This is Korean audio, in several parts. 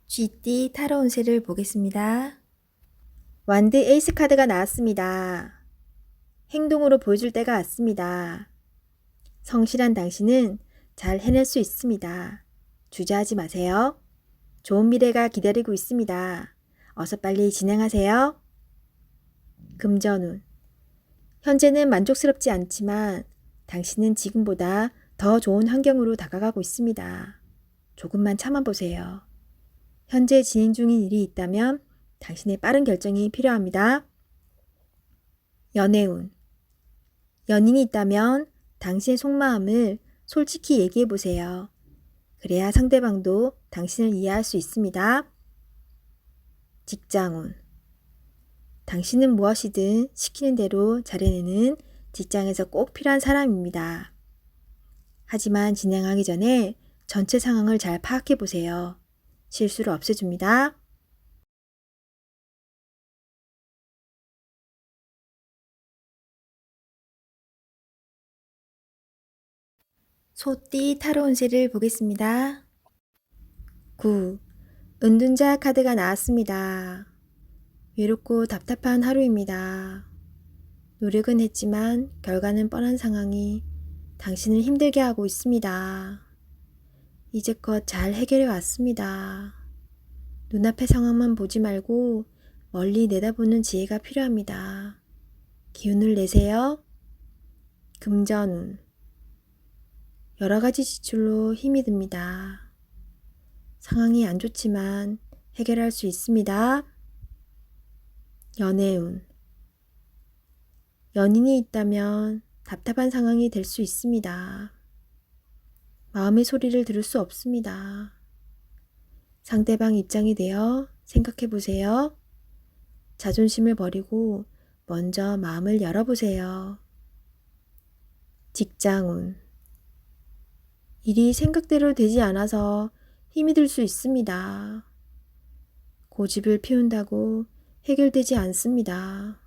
GD 타로 운세를 보겠습니다. 완드 에이스 카드가 나왔습니다. 행동으로 보여줄 때가 왔습니다. 성실한 당신은 잘 해낼 수 있습니다. 주저하지 마세요. 좋은 미래가 기다리고 있습니다. 어서 빨리 진행하세요. 금전운. 현재는 만족스럽지 않지만 당신은 지금보다 더 좋은 환경으로 다가가고 있습니다. 조금만 참아보세요. 현재 진행 중인 일이 있다면 당신의 빠른 결정이 필요합니다. 연애운. 연인이 있다면 당신의 속마음을 솔직히 얘기해보세요. 그래야 상대방도 당신을 이해할 수 있습니다. 직장운. 당신은 무엇이든 시키는 대로 잘해내는 직장에서 꼭 필요한 사람입니다. 하지만 진행하기 전에 전체 상황을 잘 파악해보세요. 실수를 없애줍니다. 소띠 타로 운세를 보겠습니다. 9. 은둔자 카드가 나왔습니다. 외롭고 답답한 하루입니다. 노력은 했지만 결과는 뻔한 상황이 당신을 힘들게 하고 있습니다. 이제껏 잘 해결해 왔습니다. 눈앞의 상황만 보지 말고 멀리 내다보는 지혜가 필요합니다. 기운을 내세요. 금전운. 여러 가지 지출로 힘이 듭니다. 상황이 안 좋지만 해결할 수 있습니다. 연애운. 연인이 있다면 답답한 상황이 될 수 있습니다. 마음의 소리를 들을 수 없습니다. 상대방 입장이 되어 생각해 보세요. 자존심을 버리고 먼저 마음을 열어보세요. 직장운. 일이 생각대로 되지 않아서 힘이 들 수 있습니다. 고집을 피운다고 해결되지 않습니다.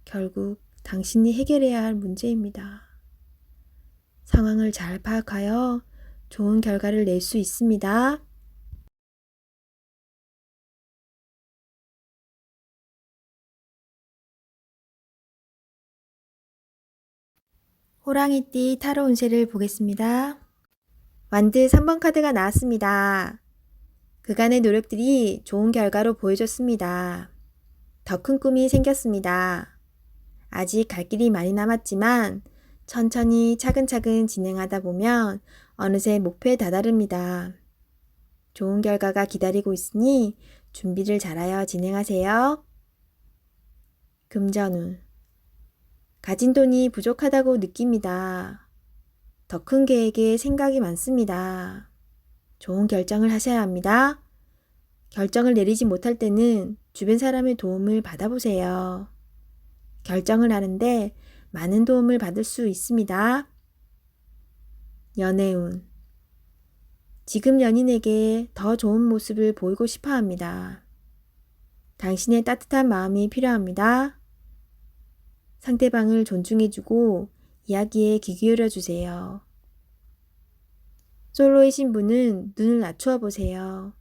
결국 당신이 해결해야 할 문제입니다. 상황을 잘 파악하여 좋은 결과를 낼 수 있습니다. 호랑이띠 타로 운세를 보겠습니다. 완드 3번 카드가 나왔습니다. 그간의 노력들이 좋은 결과로 보여줬습니다. 더 큰 꿈이 생겼습니다. 아직 갈 길이 많이 남았지만 천천히 차근차근 진행하다 보면 어느새 목표에 다다릅니다. 좋은 결과가 기다리고 있으니 준비를 잘하여 진행하세요. 금전운. 가진 돈이 부족하다고 느낍니다. 더 큰 계획에 생각이 많습니다. 좋은 결정을 하셔야 합니다. 결정을 내리지 못할 때는 주변 사람의 도움을 받아보세요. 결정을 하는데 많은 도움을 받을 수 있습니다. 연애운. 지금 연인에게 더 좋은 모습을 보이고 싶어 합니다. 당신의 따뜻한 마음이 필요합니다. 상대방을 존중해주고 이야기에 귀 기울여주세요. 솔로이신 분은 눈을 낮추어 보세요.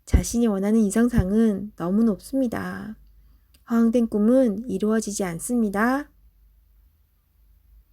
자신이 원하는 이상상은 너무 높습니다. 허황된 꿈은 이루어지지 않습니다.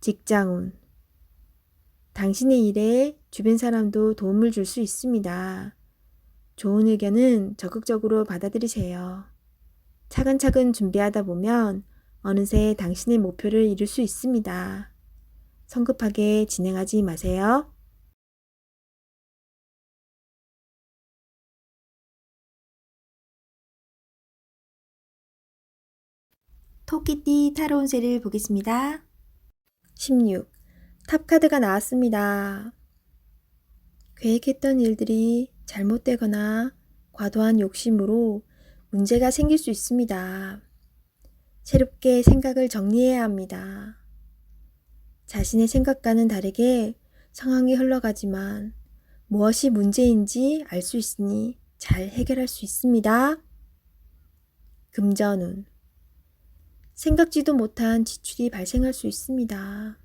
직장운. 당신의 일에 주변 사람도 도움을 줄 수 있습니다. 좋은 의견은 적극적으로 받아들이세요. 차근차근 준비하다 보면 어느새 당신의 목표를 이룰 수 있습니다. 성급하게 진행하지 마세요. 토끼띠 타로 운세를 보겠습니다. 16. 탑 카드가 나왔습니다. 계획했던 일들이 잘못되거나 과도한 욕심으로 문제가 생길 수 있습니다. 새롭게 생각을 정리해야 합니다. 자신의 생각과는 다르게 상황이 흘러가지만 무엇이 문제인지 알 수 있으니 잘 해결할 수 있습니다. 금전운. 생각지도 못한 지출이 발생할 수 있습니다.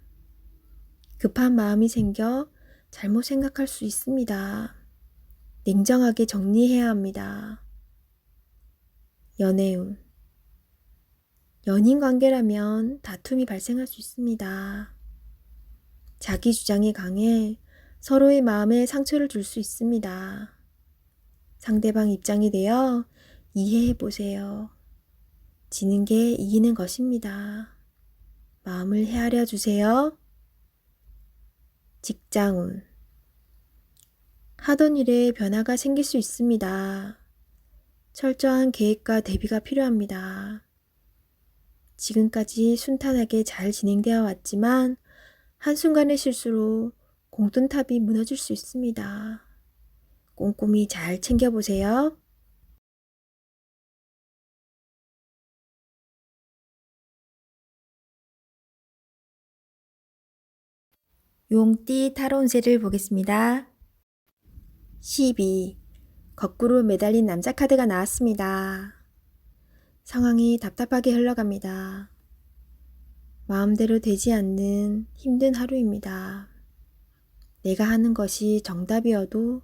급한 마음이 생겨 잘못 생각할 수 있습니다. 냉정하게 정리해야 합니다. 연애운. 연인 관계라면 다툼이 발생할 수 있습니다. 자기 주장이 강해 서로의 마음에 상처를 줄 수 있습니다. 상대방 입장이 되어 이해해 보세요. 지는 게 이기는 것입니다. 마음을 헤아려 주세요. 직장운. 하던 일에 변화가 생길 수 있습니다. 철저한 계획과 대비가 필요합니다. 지금까지 순탄하게 잘 진행되어 왔지만 한순간의 실수로 공든탑이 무너질 수 있습니다. 꼼꼼히 잘 챙겨보세요. 용띠 타로 운세를 보겠습니다. 12. 거꾸로 매달린 남자 카드가 나왔습니다. 상황이 답답하게 흘러갑니다. 마음대로 되지 않는 힘든 하루입니다. 내가 하는 것이 정답이어도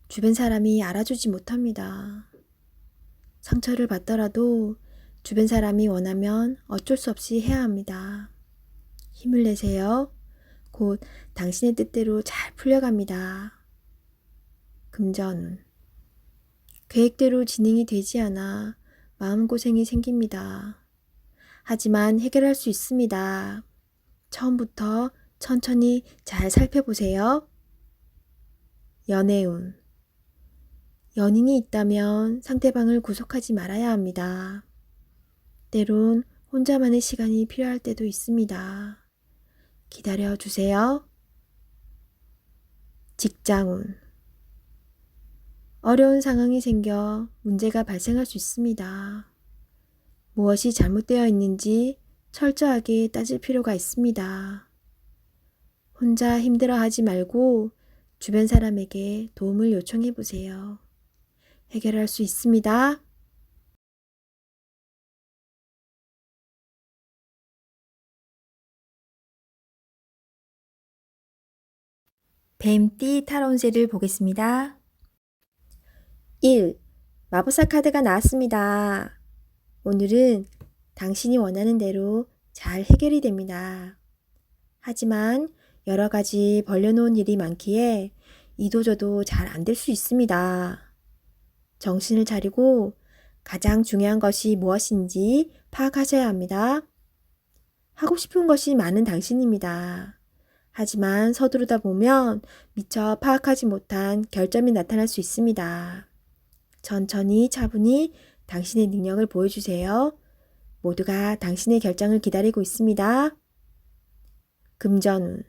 주변 사람이 알아주지 못합니다. 상처를 받더라도 주변 사람이 원하면 어쩔 수 없이 해야 합니다. 힘을 내세요. 곧 당신의 뜻대로 잘 풀려갑니다. 금전운. 계획대로 진행이 되지 않아 마음고생이 생깁니다. 하지만 해결할 수 있습니다. 처음부터 천천히 잘 살펴보세요. 연애운. 연인이 있다면 상대방을 구속하지 말아야 합니다. 때론 혼자만의 시간이 필요할 때도 있습니다. 기다려 주세요. 직장운. 어려운 상황이 생겨 문제가 발생할 수 있습니다. 무엇이 잘못되어 있는지 철저하게 따질 필요가 있습니다. 혼자 힘들어하지 말고 주변 사람에게 도움을 요청해 보세요. 해결할 수 있습니다. 뱀띠 타로 운세를 보겠습니다. 1. 마법사 카드가 나왔습니다. 오늘은 당신이 원하는 대로 잘 해결이 됩니다. 하지만 여러 가지 벌려놓은 일이 많기에 이도저도 잘 안 될 수 있습니다. 정신을 차리고 가장 중요한 것이 무엇인지 파악하셔야 합니다. 하고 싶은 것이 많은 당신입니다. 하지만 서두르다 보면 미처 파악하지 못한 결점이 나타날 수 있습니다. 천천히 차분히 당신의 능력을 보여주세요. 모두가 당신의 결정을 기다리고 있습니다. 금전운.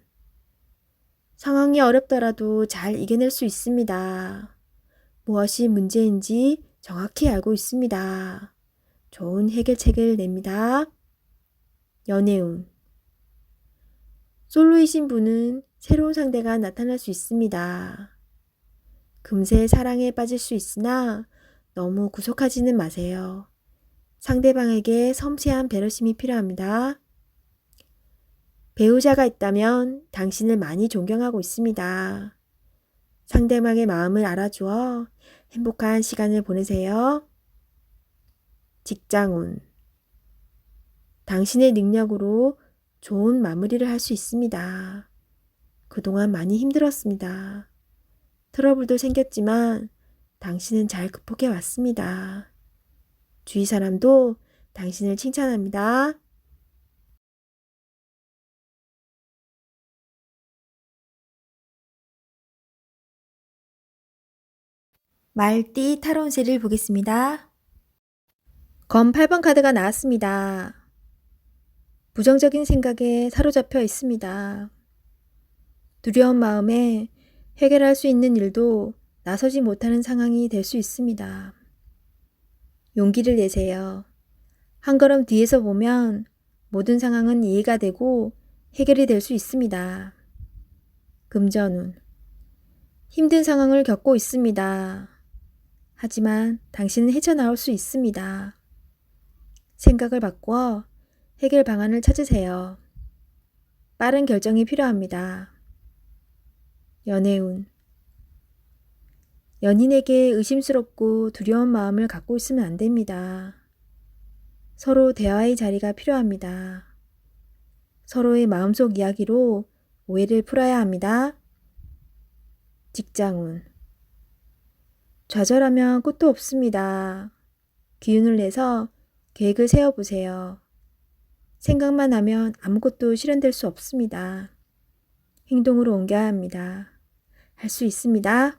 상황이 어렵더라도 잘 이겨낼 수 있습니다. 무엇이 문제인지 정확히 알고 있습니다. 좋은 해결책을 냅니다. 연애운. 솔로이신 분은 새로운 상대가 나타날 수 있습니다. 금세 사랑에 빠질 수 있으나 너무 구속하지는 마세요. 상대방에게 섬세한 배려심이 필요합니다. 배우자가 있다면 당신을 많이 존경하고 있습니다. 상대방의 마음을 알아주어 행복한 시간을 보내세요. 직장운. 당신의 능력으로 좋은 마무리를 할 수 있습니다. 그동안 많이 힘들었습니다. 트러블도 생겼지만 당신은 잘 극복해 왔습니다. 주위 사람도 당신을 칭찬합니다. 말띠 타로 운세를 보겠습니다. 검 8번 카드가 나왔습니다. 부정적인 생각에 사로잡혀 있습니다. 두려운 마음에 해결할 수 있는 일도 나서지 못하는 상황이 될 수 있습니다. 용기를 내세요. 한 걸음 뒤에서 보면 모든 상황은 이해가 되고 해결이 될 수 있습니다. 금전운. 힘든 상황을 겪고 있습니다. 하지만 당신은 헤쳐나올 수 있습니다. 생각을 바꾸어 해결 방안을 찾으세요. 빠른 결정이 필요합니다. 연애운. 연인에게 의심스럽고 두려운 마음을 갖고 있으면 안 됩니다. 서로 대화의 자리가 필요합니다. 서로의 마음속 이야기로 오해를 풀어야 합니다. 직장운. 좌절하면 끝도 없습니다. 기운을 내서 계획을 세워보세요. 생각만 하면 아무것도 실현될 수 없습니다. 행동으로 옮겨야 합니다. 할 수 있습니다.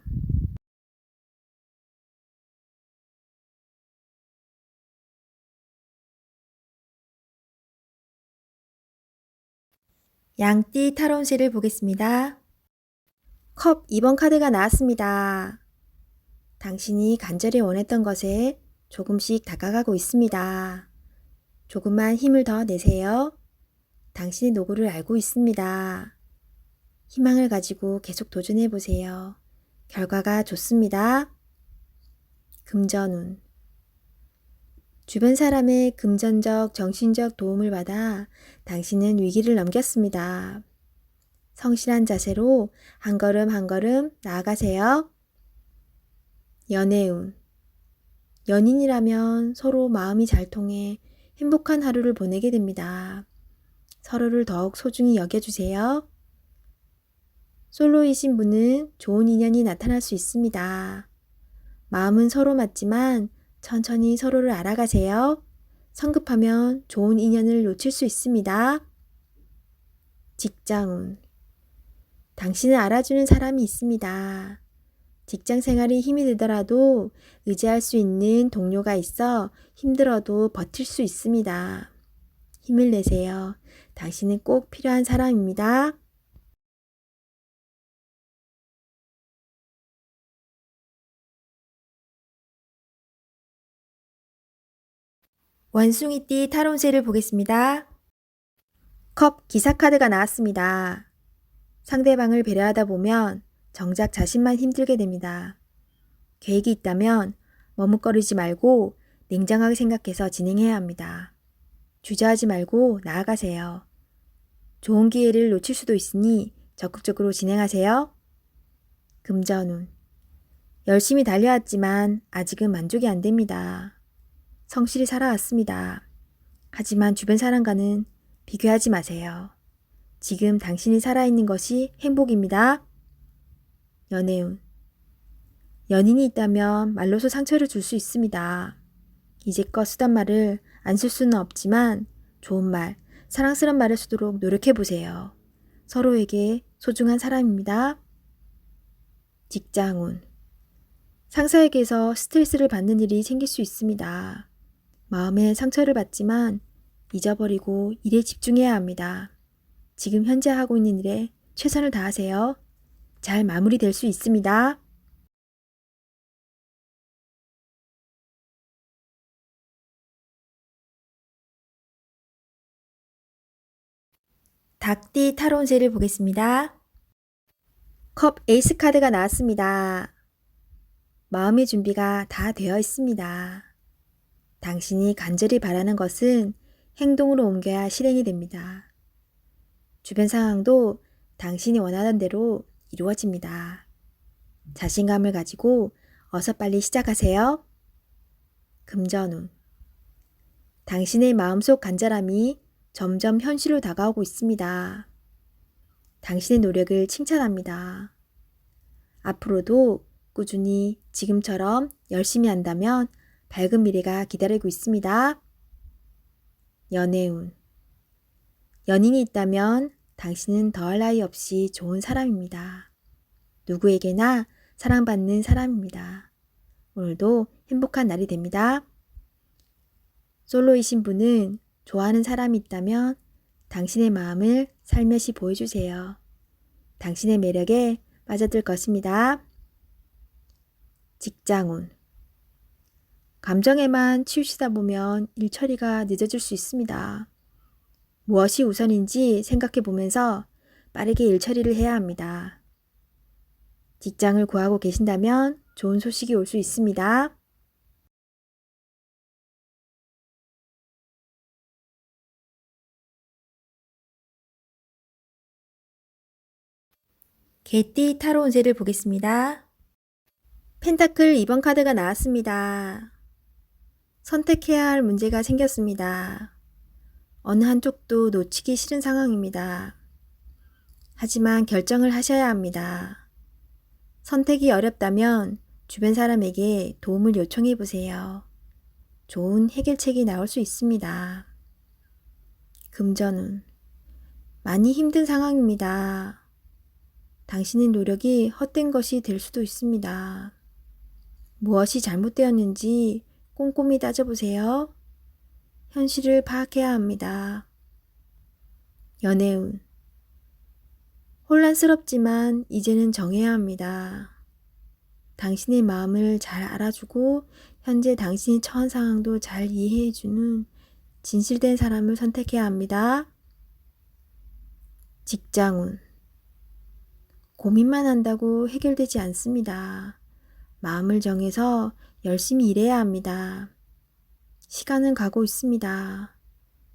양띠 타로운세를 보겠습니다. 컵 2번 카드가 나왔습니다. 당신이 간절히 원했던 것에 조금씩 다가가고 있습니다. 조금만 힘을 더 내세요. 당신의 노고를 알고 있습니다. 희망을 가지고 계속 도전해 보세요. 결과가 좋습니다. 금전운. 주변 사람의 금전적, 정신적 도움을 받아 당신은 위기를 넘겼습니다. 성실한 자세로 한 걸음 한 걸음 나아가세요. 연애운. 연인이라면 서로 마음이 잘 통해 행복한 하루를 보내게 됩니다. 서로를 더욱 소중히 여겨주세요. 솔로이신 분은 좋은 인연이 나타날 수 있습니다. 마음은 서로 맞지만 천천히 서로를 알아가세요. 성급하면 좋은 인연을 놓칠 수 있습니다. 직장운. 당신을 알아주는 사람이 있습니다. 직장 생활이 힘이 들더라도 의지할 수 있는 동료가 있어 힘들어도 버틸 수 있습니다. 힘을 내세요. 당신은 꼭 필요한 사람입니다. 원숭이띠 타로운세를 보겠습니다. 컵 기사 카드가 나왔습니다. 상대방을 배려하다 보면 정작 자신만 힘들게 됩니다. 계획이 있다면 머뭇거리지 말고 냉정하게 생각해서 진행해야 합니다. 주저하지 말고 나아가세요. 좋은 기회를 놓칠 수도 있으니 적극적으로 진행하세요. 금전운. 열심히 달려왔지만 아직은 만족이 안 됩니다. 성실히 살아왔습니다. 하지만 주변 사람과는 비교하지 마세요. 지금 당신이 살아있는 것이 행복입니다. 연애운. 연인이 있다면 말로서 상처를 줄 수 있습니다. 이제껏 쓰던 말을 안 쓸 수는 없지만 좋은 말, 사랑스러운 말을 쓰도록 노력해보세요. 서로에게 소중한 사람입니다. 직장운. 상사에게서 스트레스를 받는 일이 생길 수 있습니다. 마음에 상처를 받지만 잊어버리고 일에 집중해야 합니다. 지금 현재 하고 있는 일에 최선을 다하세요. 잘 마무리될 수 있습니다. 닭띠 타로운세를 보겠습니다. 컵 에이스 카드가 나왔습니다. 마음의 준비가 다 되어 있습니다. 당신이 간절히 바라는 것은 행동으로 옮겨야 실행이 됩니다. 주변 상황도 당신이 원하던 대로 이루어집니다. 자신감을 가지고 어서 빨리 시작하세요. 금전운. 당신의 마음속 간절함이 점점 현실로 다가오고 있습니다. 당신의 노력을 칭찬합니다. 앞으로도 꾸준히 지금처럼 열심히 한다면 밝은 미래가 기다리고 있습니다. 연애운. 연인이 있다면 당신은 더할 나위 없이 좋은 사람입니다. 누구에게나 사랑받는 사람입니다. 오늘도 행복한 날이 됩니다. 솔로이신 분은 좋아하는 사람이 있다면 당신의 마음을 살며시 보여주세요. 당신의 매력에 빠져들 것입니다. 직장운. 감정에만 치우치다 보면 일 처리가 늦어질 수 있습니다. 무엇이 우선인지 생각해 보면서 빠르게 일 처리를 해야 합니다. 직장을 구하고 계신다면 좋은 소식이 올 수 있습니다. 개띠 타로 운세를 보겠습니다. 펜타클 2번 카드가 나왔습니다. 선택해야 할 문제가 생겼습니다. 어느 한쪽도 놓치기 싫은 상황입니다. 하지만 결정을 하셔야 합니다. 선택이 어렵다면 주변 사람에게 도움을 요청해 보세요. 좋은 해결책이 나올 수 있습니다. 금전운. 많이 힘든 상황입니다. 당신의 노력이 헛된 것이 될 수도 있습니다. 무엇이 잘못되었는지 꼼꼼히 따져보세요. 현실을 파악해야 합니다. 연애운. 혼란스럽지만 이제는 정해야 합니다. 당신의 마음을 잘 알아주고 현재 당신이 처한 상황도 잘 이해해주는 진실된 사람을 선택해야 합니다. 직장운. 고민만 한다고 해결되지 않습니다. 마음을 정해서 열심히 일해야 합니다. 시간은 가고 있습니다.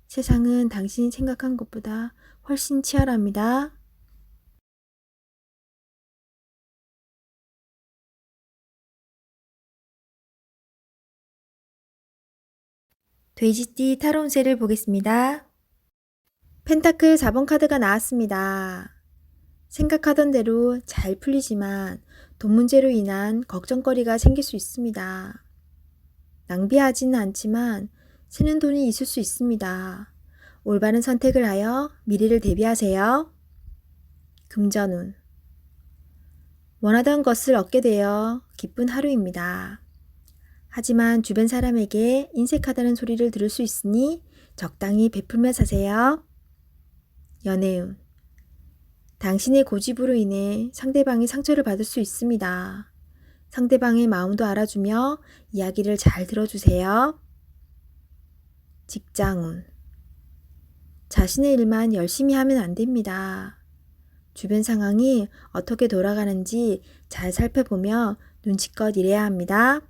세상은 당신이 생각한 것보다 훨씬 치열합니다. 돼지띠 타로 운세를 보겠습니다. 펜타클 4번 카드가 나왔습니다. 생각하던 대로 잘 풀리지만 돈 문제로 인한 걱정거리가 생길 수 있습니다. 낭비하지는 않지만 새는 돈이 있을 수 있습니다. 올바른 선택을 하여 미래를 대비하세요. 금전운. 원하던 것을 얻게 되어 기쁜 하루입니다. 하지만 주변 사람에게 인색하다는 소리를 들을 수 있으니 적당히 베풀며 사세요. 연애운. 당신의 고집으로 인해 상대방이 상처를 받을 수 있습니다. 상대방의 마음도 알아주며 이야기를 잘 들어주세요. 직장운. 자신의 일만 열심히 하면 안 됩니다. 주변 상황이 어떻게 돌아가는지 잘 살펴보며 눈치껏 일해야 합니다.